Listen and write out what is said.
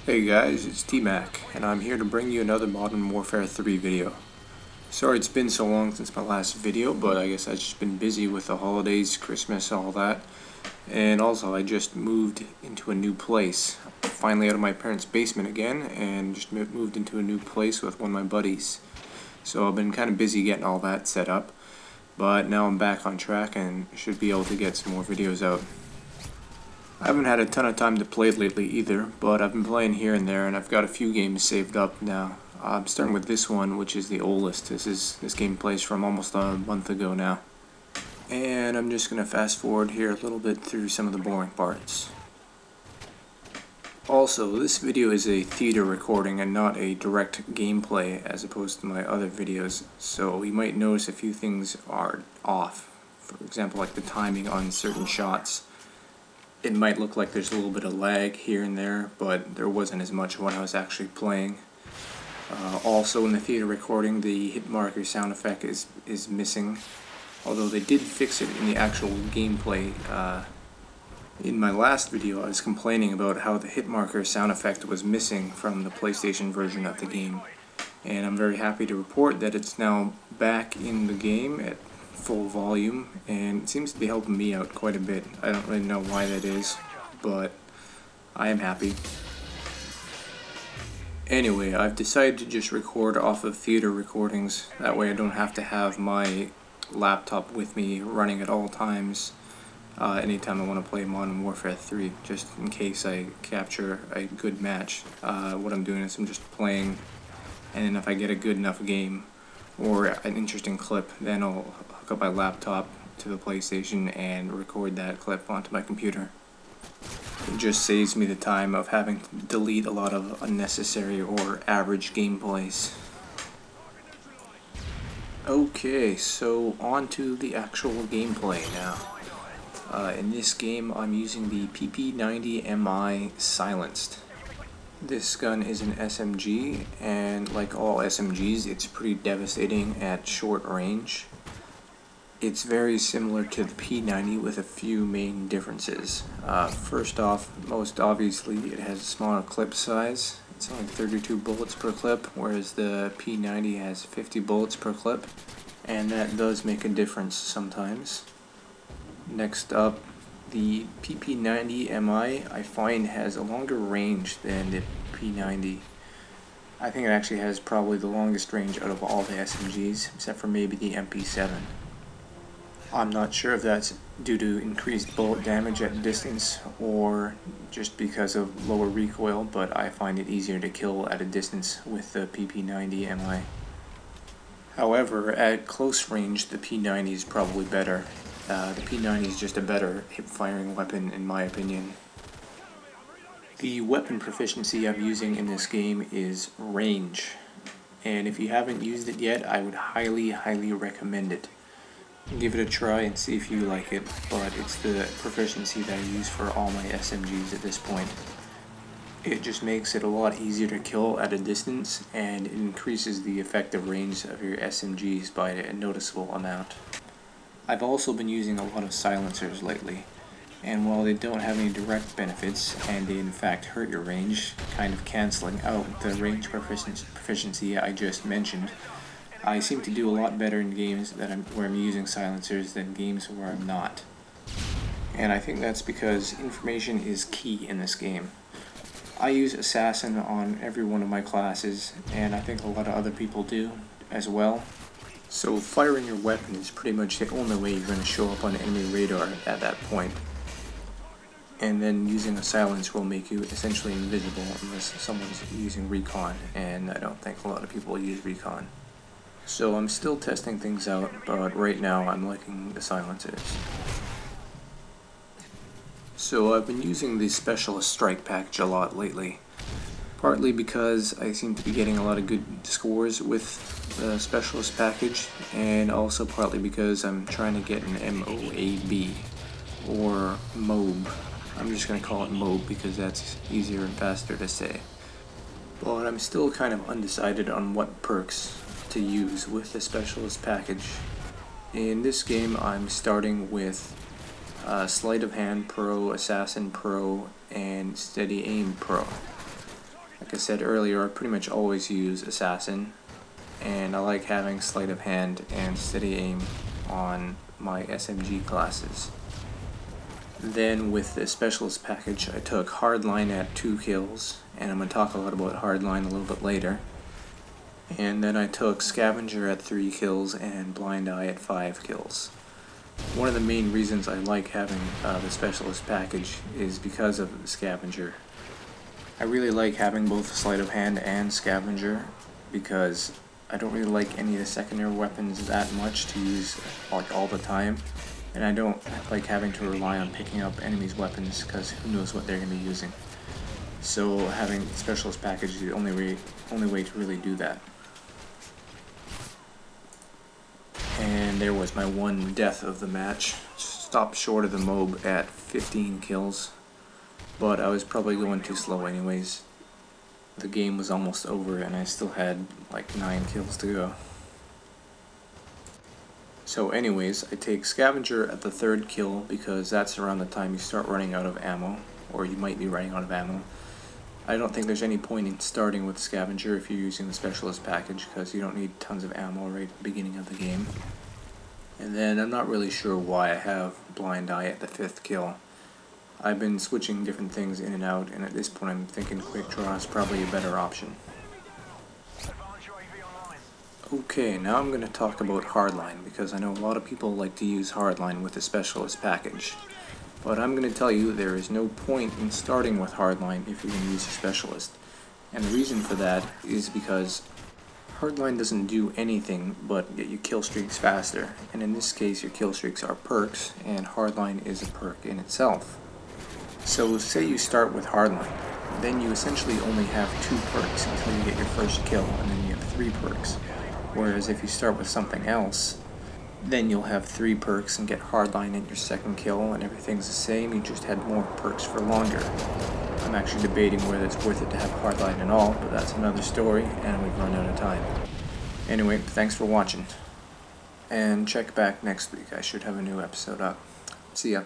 Hey guys, it's T-Mac, and I'm here to bring you another Modern Warfare 3 video. Sorry it's been so long since my last video, but I guess I've just been busy with the holidays, Christmas, all that. And also, I just moved into a new place. Finally out of my parents' basement again, and just moved into a new place with one of my buddies. So I've been kind of busy getting all that set up, but now I'm back on track and should be able to get some more videos out. I haven't had a ton of time to play lately either, but I've been playing here and there, and I've got a few games saved up now. I'm starting with this one, which is the oldest. This game plays from almost a month ago now. And I'm just going to fast forward here a little bit through some of the boring parts. Also, this video is a theater recording and not a direct gameplay as opposed to my other videos, so you might notice a few things are off. For example, like the timing on certain shots. It might look like there's a little bit of lag here and there, but there wasn't as much when I was actually playing. Also in the theater recording, the hit marker sound effect is missing, although they did fix it in the actual gameplay. In my last video I was complaining about how the hit marker sound effect was missing from the PlayStation version of the game, and I'm very happy to report that it's now back in the game at full volume, and it seems to be helping me out quite a bit. I don't really know why that is, but I am happy. Anyway, I've decided to just record off of theater recordings, that way I don't have to have my laptop with me running at all times anytime I want to play Modern Warfare 3, just in case I capture a good match. What I'm doing is I'm just playing, and then if I get a good enough game or an interesting clip, then I'll hook up my laptop to the PlayStation and record that clip onto my computer. It just saves me the time of having to delete a lot of unnecessary or average gameplays. Okay, so on to the actual gameplay now. In this game I'm using the PP90MI Silenced. This gun is an SMG, and like all SMGs, it's pretty devastating at short range. It's very similar to the P90 with a few main differences. First off, most obviously, it has a smaller clip size. It's only 32 bullets per clip, whereas the P90 has 50 bullets per clip, and that does make a difference sometimes. Next up, the PP90MI I find has a longer range than the P90. I think it actually has probably the longest range out of all the SMGs, except for maybe the MP7. I'm not sure if that's due to increased bullet damage at distance or just because of lower recoil, but I find it easier to kill at a distance with the PP90MI. However, at close range, the P90 is probably better. The P90 is just a better hip-firing weapon in my opinion. The weapon proficiency I'm using in this game is range, and if you haven't used it yet, I would highly recommend it. Give it a try and see if you like it, but it's the proficiency that I use for all my SMGs at this point. It just makes it a lot easier to kill at a distance, and it increases the effective range of your SMGs by a noticeable amount. I've also been using a lot of silencers lately, and while they don't have any direct benefits, and they in fact hurt your range, kind of cancelling out the range proficiency I just mentioned, I seem to do a lot better in games where I'm using silencers than games where I'm not. And I think that's because information is key in this game. I use Assassin on every one of my classes, and I think a lot of other people do as well. So firing your weapon is pretty much the only way you're going to show up on enemy radar at that point. And then using a silence will make you essentially invisible unless someone's using recon, and I don't think a lot of people use recon. So I'm still testing things out, but right now I'm liking the silencers. So I've been using the Specialist Strike Package a lot lately, partly because I seem to be getting a lot of good scores with the Specialist Package, and also partly because I'm trying to get an MOAB, or MOAB. I'm just going to call it MOAB because that's easier and faster to say. But I'm still kind of undecided on what perks to use with the Specialist Package. In this game I'm starting with Sleight of Hand Pro, Assassin Pro, and Steady Aim Pro. Like I said earlier, I pretty much always use Assassin, and I like having sleight of hand and steady aim on my SMG classes. Then with the Specialist package, I took Hardline at 2 kills, and I'm going to talk a lot about Hardline a little bit later. And then I took Scavenger at 3 kills and Blind Eye at 5 kills. One of the main reasons I like having the Specialist package is because of the Scavenger. I really like having both Sleight of Hand and Scavenger because I don't really like any of the secondary weapons that much to use like all the time, and I don't like having to rely on picking up enemies' weapons because who knows what they're going to be using. So having the Specialist package is the only way to really do that. And there was my one death of the match. Stopped short of the MOB at 15 kills, but I was probably going too slow anyways. The game was almost over and I still had like 9 kills to go. So anyways, I take Scavenger at the 3rd kill because that's around the time you start running out of ammo, or you might be running out of ammo. I don't think there's any point in starting with Scavenger if you're using the Specialist package because you don't need tons of ammo right at the beginning of the game. And then I'm not really sure why I have Blind Eye at the 5th kill. I've been switching different things in and out, and at this point I'm thinking Quick Draw is probably a better option. Okay, now I'm going to talk about Hardline because I know a lot of people like to use Hardline with the Specialist package. But I'm going to tell you there is no point in starting with Hardline if you're going to use a Specialist. And the reason for that is because Hardline doesn't do anything but get your kill streaks faster. And in this case your kill streaks are perks, and Hardline is a perk in itself. So say you start with Hardline, then you essentially only have 2 perks until you get your first kill, and then you have 3 perks. Whereas if you start with something else, then you'll have 3 perks and get Hardline at your 2nd kill, and everything's the same, you just had more perks for longer. I'm actually debating whether it's worth it to have Hardline at all, but that's another story, and we've run out of time. Anyway, thanks for watching, and check back next week, I should have a new episode up. See ya.